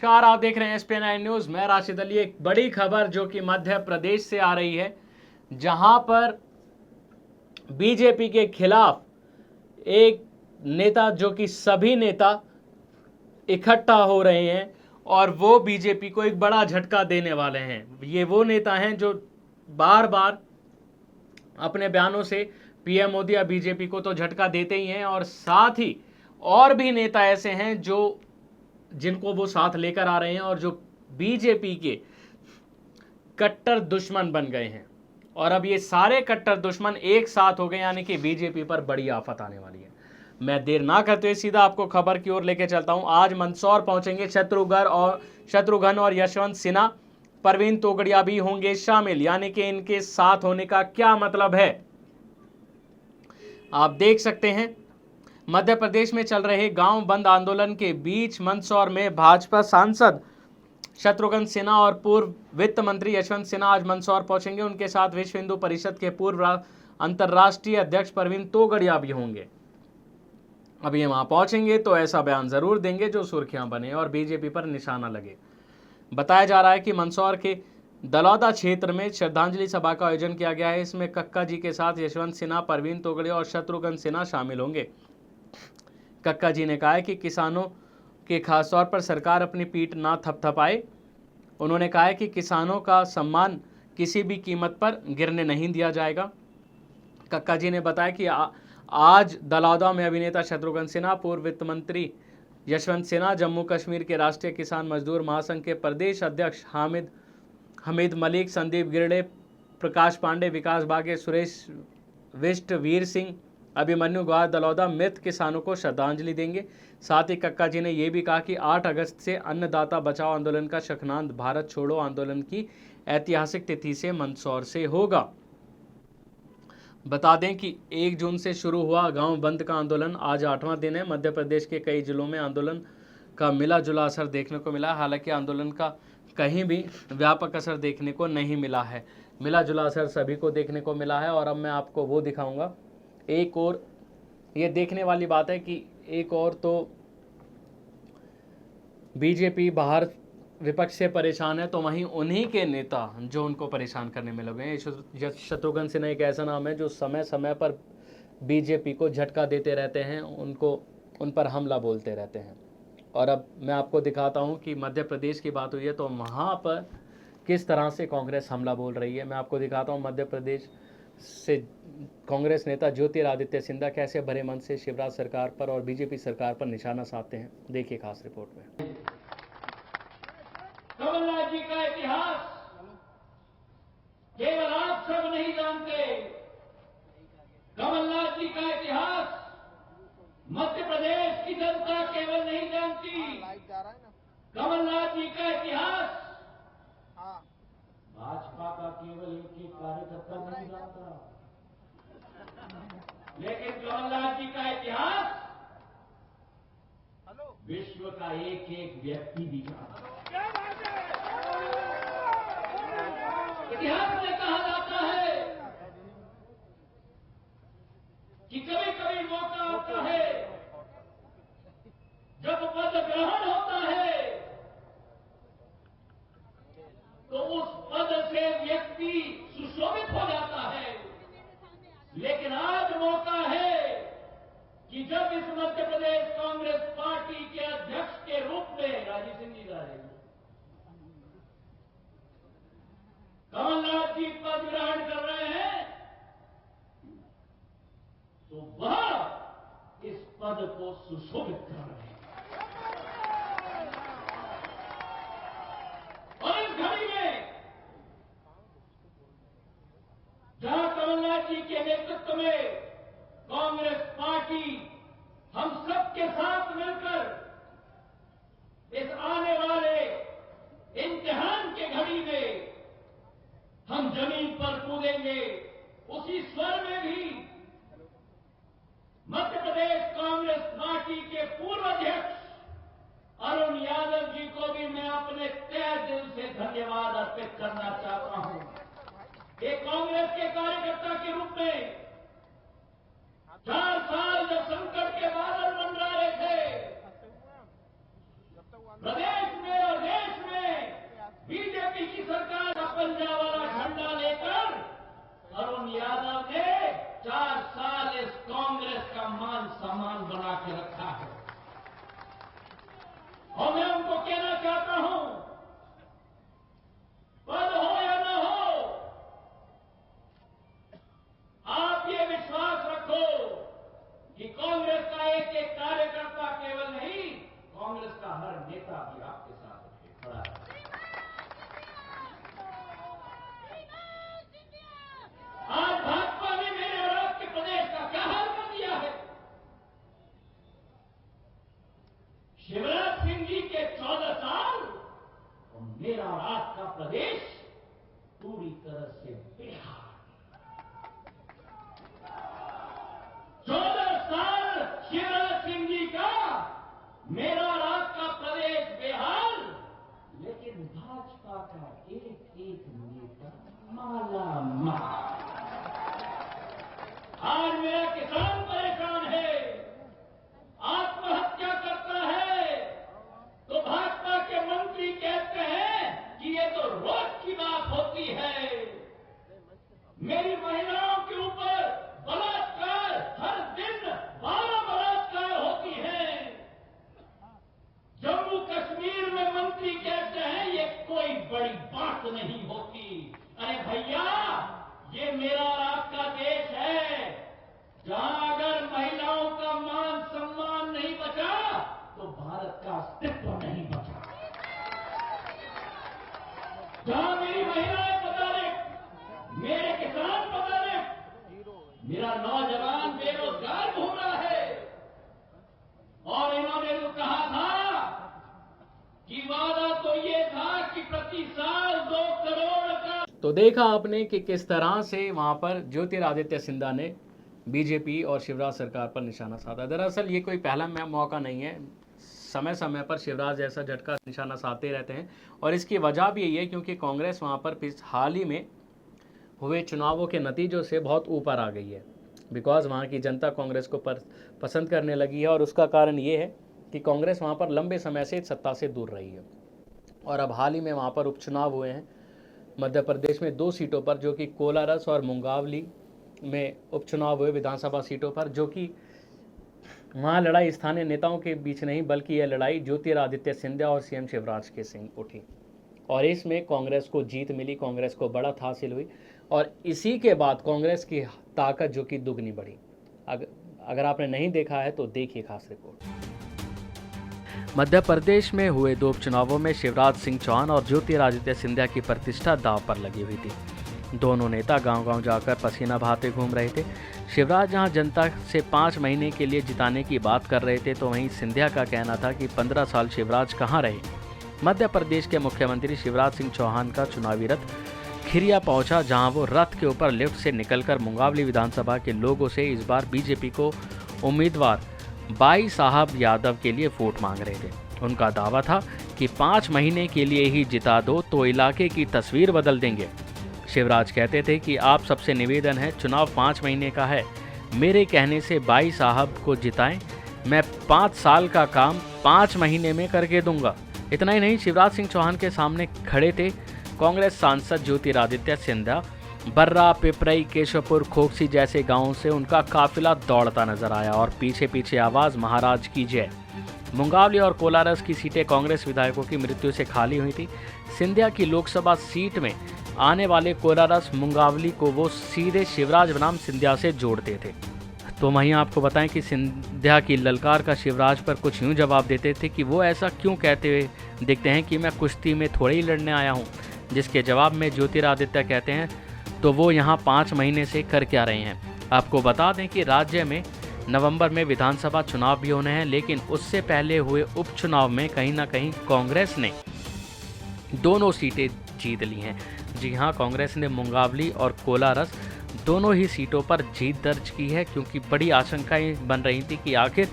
नमस्कार, आप देख रहे हैं SP9 न्यूज। मैं राशिद अली। एक बड़ी खबर जो कि मध्य प्रदेश से आ रही है, जहां पर बीजेपी के खिलाफ एक नेता, जो कि सभी नेता इकट्ठा हो रहे हैं और वो बीजेपी को एक बड़ा झटका देने वाले हैं। ये वो नेता हैं जो बार बार अपने बयानों से पीएम मोदी या बीजेपी को तो झटका देते ही हैं, और साथ ही और भी नेता ऐसे हैं जो जिनको वो साथ लेकर आ रहे हैं और जो बीजेपी के कट्टर दुश्मन बन गए हैं। और अब ये सारे कट्टर दुश्मन एक साथ हो गए, यानी कि बीजेपी पर बड़ी आफत आने वाली है। मैं देर ना करते हुए सीधा आपको खबर की ओर लेके चलता हूं। आज मंदसौर पहुंचेंगे शत्रुघ्न और यशवंत सिन्हा। परवीन तोगड़िया भी होंगे शामिल, यानी कि इनके साथ होने का क्या मतलब है, आप देख सकते हैं। मध्य प्रदेश में चल रहे गांव बंद आंदोलन के बीच मंदसौर में भाजपा सांसद शत्रुघ्न सिन्हा और पूर्व वित्त मंत्री यशवंत सिन्हा आज मंदसौर पहुंचेंगे। उनके साथ विश्व हिंदू परिषद के पूर्व अंतर्राष्ट्रीय अध्यक्ष परवीन तोगड़िया भी होंगे। अब ये वहां पहुंचेंगे तो ऐसा बयान जरूर देंगे जो सुर्खियां बने और बीजेपी पर निशाना लगे। बताया जा रहा है कि मंदसौर के दलौदा क्षेत्र में श्रद्धांजलि सभा का आयोजन किया गया है। इसमें कक्का जी के साथ यशवंत सिन्हा, परवीन तोगड़िया और शत्रुघ्न सिन्हा शामिल होंगे। कक्का जी ने कहा है कि किसानों के खासतौर पर सरकार अपनी पीठ ना थपथपाए। उन्होंने कहा है कि किसानों का सम्मान किसी भी कीमत पर गिरने नहीं दिया जाएगा। कक्का जी ने बताया कि आज दलौदा में अभिनेता शत्रुघ्न सिन्हा, पूर्व वित्त मंत्री यशवंत सिन्हा, जम्मू कश्मीर के राष्ट्रीय किसान मजदूर महासंघ के प्रदेश अध्यक्ष हमीद मलिक, संदीप गिरडे, प्रकाश पांडे, विकास बागे, सुरेश विष्ट, वीर सिंह, अभिमन्यु गौर दलौदा मृत किसानों को श्रद्धांजलि देंगे। साथ ही कक्का जी ने यह भी कहा कि 8 अगस्त से अन्नदाता बचाओ आंदोलन का शखनांद भारत छोड़ो आंदोलन की ऐतिहासिक तिथि से मंदसौर से होगा। बता दें कि 1 जून से शुरू हुआ गांव बंद का आंदोलन आज 8वां दिन है। मध्य प्रदेश के कई जिलों में आंदोलन का मिला जुला असर देखने को मिला। हालांकि आंदोलन का कहीं भी व्यापक असर देखने को नहीं मिला है। मिला जुला असर सभी को देखने को मिला है। और अब मैं आपको वो दिखाऊंगा। एक और ये देखने वाली बात है कि एक और तो बीजेपी बाहर विपक्ष से परेशान है, तो वहीं उन्हीं के नेता जो उनको परेशान करने में लगे हैं। शत्रुघ्न सिन्हा एक ऐसा नाम है जो समय समय पर बीजेपी को झटका देते रहते हैं, उन पर हमला बोलते रहते हैं। और अब मैं आपको दिखाता हूं कि मध्य प्रदेश की बात हुई है तो वहां पर किस तरह से कांग्रेस हमला बोल रही है। मैं आपको दिखाता हूं मध्य प्रदेश से कांग्रेस नेता ज्योतिरादित्य सिंधिया कैसे भरे मन से शिवराज सरकार पर और बीजेपी सरकार पर निशाना साधते हैं। देखिए खास रिपोर्ट में। कमलनाथ जी का इतिहास केवल आप सब नहीं जानते। कमलनाथ जी का इतिहास मध्य प्रदेश की जनता केवल नहीं जानती। कमलनाथ जी का इतिहास भाजपा का केवल एक कार्यकर्ता नहीं जानता, लेकिन कमलनाथ जी का इतिहास विश्व का एक एक व्यक्ति भी जानता। इतिहास में कहा जाता है कि कभी कभी मौका आता है जब पद ग्रहण होता है तो उस पद से व्यक्ति सुशोभित हो जाता है। लेकिन आज मौका है कि जब इस मध्य प्रदेश कांग्रेस पार्टी के अध्यक्ष के रूप में राजीव सिंह जी रहेंगे, कमलनाथ जी पद ग्रहण कर रहे हैं, तो वह इस पद को सुशोभित कर रहे हैं। और इस घड़ी में जहां कमलनाथ जी के नेतृत्व में कांग्रेस पार्टी हम सबके साथ मिलकर इस आने वाले इम्तिहान के घड़ी में हम जमीन पर कूदेंगे, उसी स्वर में भी मध्य प्रदेश कांग्रेस पार्टी के पूर्व अध्यक्ष अरुण यादव जी को भी मैं अपने तहे दिल से धन्यवाद अर्पित करना चाहता हूं। एक कांग्रेस के कार्यकर्ता के रूप में 4 साल जब संकट के बादल मंडरा रहे थे प्रदेश में और मेरी महिलाओं के ऊपर बलात्कार, हर दिन 12 बलात्कार होती हैं। जम्मू कश्मीर में मंत्री कहते हैं ये कोई बड़ी बात नहीं होती। अरे भैया, ये मेरा और आपका देश है, जहां अगर महिलाओं का मान सम्मान नहीं बचा तो भारत का अस्तित्व नहीं बचा। जहां मेरी महिलाएं पदारिक, मेरे किसान पदारिक, मेरा नौजवान बेरोजगार घूम रहा है, और इन्होंने तो कहा था कि वादा तो ये था कि प्रति साल 2 करोड़ का। तो देखा आपने कि किस तरह से वहाँ पर ज्योतिरादित्य सिंधिया ने बीजेपी और शिवराज सरकार पर निशाना साधा। दरअसल ये कोई पहला मौका नहीं है, समय समय पर शिवराज जैसा झटका निशाना साधते रहते हैं, और इसकी वजह भी यही है क्योंकि कांग्रेस वहाँ पर हाल ही में हुए चुनावों के नतीजों से बहुत ऊपर आ गई है। बिकॉज वहाँ की जनता कांग्रेस को पसंद करने लगी है, और उसका कारण ये है कि कांग्रेस वहाँ पर लंबे समय से सत्ता से दूर रही है। और अब हाल ही में वहाँ पर उपचुनाव हुए हैं मध्य प्रदेश में 2 सीटों पर, जो कि कोलारस और मुंगावली में उपचुनाव हुए विधानसभा सीटों पर, जो कि वहाँ लड़ाई स्थानीय नेताओं के बीच नहीं बल्कि यह लड़ाई ज्योतिरादित्य सिंधिया और सीएम शिवराज के सिंह उठी, और इसमें कांग्रेस को जीत मिली, कांग्रेस को बढ़त हासिल हुई, और इसी के बाद कांग्रेस की ताकत जो कि दुगनी बढ़ी। अगर आपने नहीं देखा है तो देखिए खास रिपोर्ट। मध्य प्रदेश में हुए 2 उपचुनावों में शिवराज सिंह चौहान और ज्योतिरादित्य सिंधिया की प्रतिष्ठा दांव पर लगी हुई थी। दोनों नेता गांव-गांव जाकर पसीना बहाते घूम रहे थे। शिवराज जहां जनता से 5 महीने के लिए जिताने की बात कर रहे थे, तो वहीं सिंधिया का कहना था कि 15 साल शिवराज कहां रहे। मध्य प्रदेश के मुख्यमंत्री शिवराज सिंह चौहान का चुनावी रथ खिरिया पहुंचा, जहां वो रथ के ऊपर लिफ्ट से निकलकर मुंगावली विधानसभा के लोगों से इस बार बीजेपी को उम्मीदवार बाई साहब यादव के लिए वोट मांग रहे थे। उनका दावा था कि 5 महीने के लिए ही जिता दो तो इलाके की तस्वीर बदल देंगे। शिवराज कहते थे कि आप सबसे निवेदन है, चुनाव 5 महीने का है, मेरे कहने से बाई साहब को जिताएं, मैं 5 साल का काम 5 महीने में करके दूंगा। इतना ही नहीं, शिवराज सिंह चौहान के सामने खड़े थे कांग्रेस सांसद ज्योतिरादित्य सिंधिया। बर्रा, पिपरई, केशवपुर, खोखसी जैसे गांवों से उनका काफिला दौड़ता नजर आया, और पीछे पीछे आवाज महाराज की जय। मुंगावली और कोलारस की सीटें कांग्रेस विधायकों की मृत्यु से खाली हुई थी। सिंधिया की लोकसभा सीट में आने वाले कोलारस मुंगावली को वो सीधे शिवराज बनाम सिंधिया से जोड़ते थे। तो वहीं आपको बताएं कि सिंधिया की ललकार का शिवराज पर कुछ यूं जवाब देते थे कि वो ऐसा क्यों कहते हुए दिखते हैं कि मैं कुश्ती में थोड़े ही लड़ने आया हूं। जिसके जवाब में ज्योतिरादित्य कहते हैं तो वो यहाँ 5 महीने से कर क्या रहे हैं। आपको बता दें कि राज्य में नवंबर में विधानसभा चुनाव भी होने हैं, लेकिन उससे पहले हुए उपचुनाव में कहीं ना कहीं कांग्रेस ने दोनों सीटें जीत ली हैं। जी हाँ, कांग्रेस ने मुंगावली और कोलारस दोनों ही सीटों पर जीत दर्ज की है, क्योंकि बड़ी आशंकाएं बन रही थी कि आखिर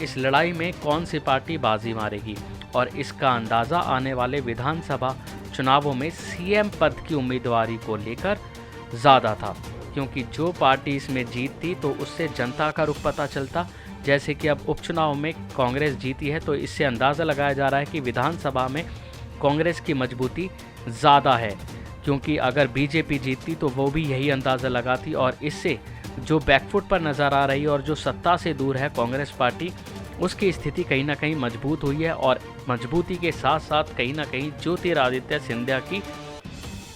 इस लड़ाई में कौन सी पार्टी बाजी मारेगी, और इसका अंदाज़ा आने वाले विधानसभा चुनावों में सीएम पद की उम्मीदवारी को लेकर ज़्यादा था, क्योंकि जो पार्टी इसमें जीतती तो उससे जनता का रुख पता चलता। जैसे कि अब उपचुनाव में कांग्रेस जीती है, तो इससे अंदाज़ा लगाया जा रहा है कि विधानसभा में कांग्रेस की मजबूती ज़्यादा है, क्योंकि अगर बीजेपी जीतती तो वो भी यही अंदाज़ा लगाती, और इससे जो बैकफुट पर नज़र आ रही है और जो सत्ता से दूर है कांग्रेस पार्टी, उसकी स्थिति कहीं ना कहीं मजबूत हुई है, और मजबूती के साथ साथ कहीं ना कहीं ज्योतिरादित्य सिंधिया की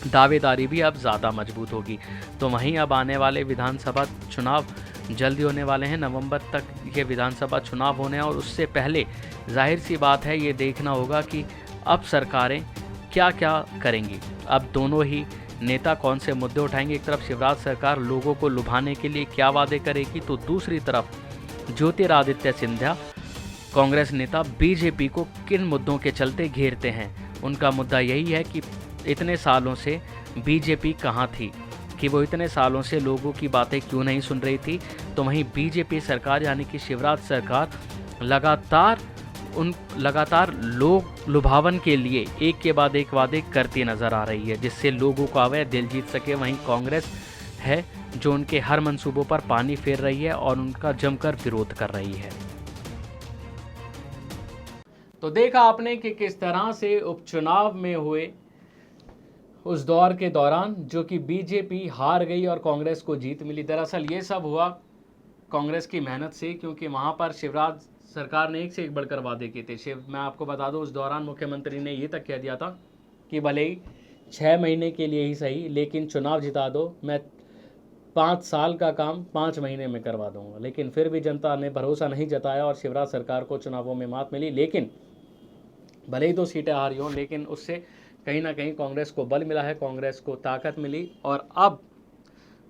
दावेदारी भी अब ज़्यादा मजबूत होगी। तो वहीं अब आने वाले विधानसभा चुनाव जल्दी होने वाले हैं, नवंबर तक ये विधानसभा चुनाव होने हैं, और उससे पहले जाहिर सी बात है ये देखना होगा कि अब सरकारें क्या क्या करेंगी। अब दोनों ही नेता कौन से मुद्दे उठाएंगे। एक तरफ शिवराज सरकार लोगों को लुभाने के लिए क्या वादे करेगी, तो दूसरी तरफ ज्योतिरादित्य सिंधिया कांग्रेस नेता बीजेपी को किन मुद्दों के चलते घेरते हैं। उनका मुद्दा यही है कि इतने सालों से बीजेपी कहाँ थी, कि वो इतने सालों से लोगों की बातें क्यों नहीं सुन रही थी। तो वहीं बीजेपी सरकार यानी कि शिवराज सरकार लगातार लोग लुभावन के लिए एक के बाद एक वादे करती नजर आ रही है, जिससे लोगों का वह दिल जीत सके। वहीं कांग्रेस है जो उनके हर मंसूबों पर पानी फेर रही है और उनका जमकर विरोध कर रही है। तो देखा आपने कि किस तरह से उपचुनाव में हुए उस दौर के दौरान जो कि बीजेपी हार गई और कांग्रेस को जीत मिली। दरअसल ये सब हुआ कांग्रेस की मेहनत से, क्योंकि वहाँ पर शिवराज सरकार ने एक से एक बढ़कर वादे किए थे। मैं आपको बता दूं, उस दौरान मुख्यमंत्री ने ये तक कह दिया था कि भले ही 6 महीने के लिए ही सही, लेकिन चुनाव जिता दो, मैं 5 साल का काम 5 महीने में करवा दूंगा। लेकिन फिर भी जनता ने भरोसा नहीं जताया और शिवराज सरकार को चुनावों में मात मिली। लेकिन भले ही 2 सीटें हारी हों, लेकिन उससे कहीं ना कहीं कांग्रेस को बल मिला है, कांग्रेस को ताकत मिली। और अब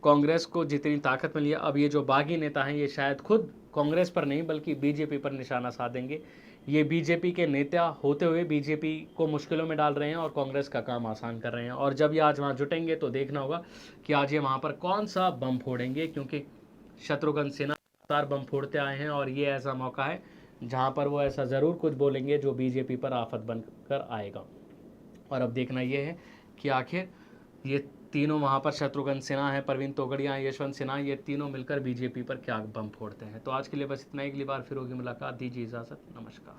कांग्रेस को जितनी ताकत मिली है, अब ये जो बागी नेता हैं ये शायद खुद कांग्रेस पर नहीं बल्कि बीजेपी पर निशाना साधेंगे। ये बीजेपी के नेता होते हुए बीजेपी को मुश्किलों में डाल रहे हैं और कांग्रेस का काम आसान कर रहे हैं। और जब ये आज वहाँ जुटेंगे तो देखना होगा कि आज ये वहाँ पर कौन सा बम फोड़ेंगे, क्योंकि शत्रुघ्न सिन्हा लगातार बम फोड़ते आए हैं और ये ऐसा मौका है जहाँ पर वो ऐसा ज़रूर कुछ बोलेंगे जो बीजेपी पर आफत बनकर आएगा। और अब देखना ये है कि आखिर ये तीनों वहाँ पर शत्रुघ्न सिन्हा है, प्रवीण तोगड़िया, यशवंत सिन्हा, ये तीनों मिलकर बीजेपी पर क्या बम फोड़ते हैं। तो आज के लिए बस इतना ही। अगली बार फिर होगी मुलाकात। दीजिए इजाज़त। नमस्कार।